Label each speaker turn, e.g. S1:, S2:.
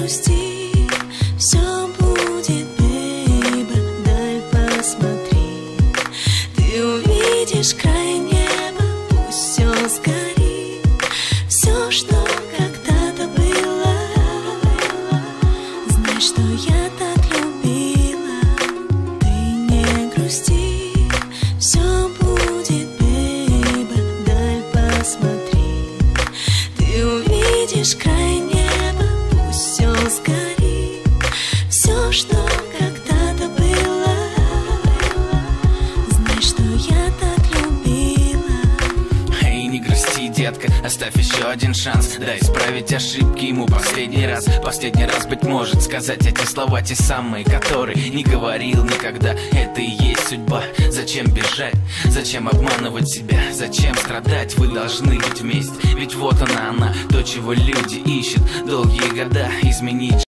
S1: грусти, все будет, бейба, дай посмотри. Ты увидишь край неба, пусть все сгорит, все, что когда-то было. Знай, что я так любила. Ты не грусти, все будет, бейба, дай посмотри. Ты увидишь край неба, пусть все сгорит, все, что когда-то было. Знай, что я так любила.
S2: Эй, не грусти, детка, оставь еще один шанс. Дай исправить ошибки ему последний раз. Последний раз, быть может, сказать эти слова, те самые, которые не говорил никогда. Это и есть судьба. Зачем бежать? Зачем обманывать себя? Зачем страдать? Вы должны быть вместе. Ведь вот она, то, чего люди ищут долгие года. Изменить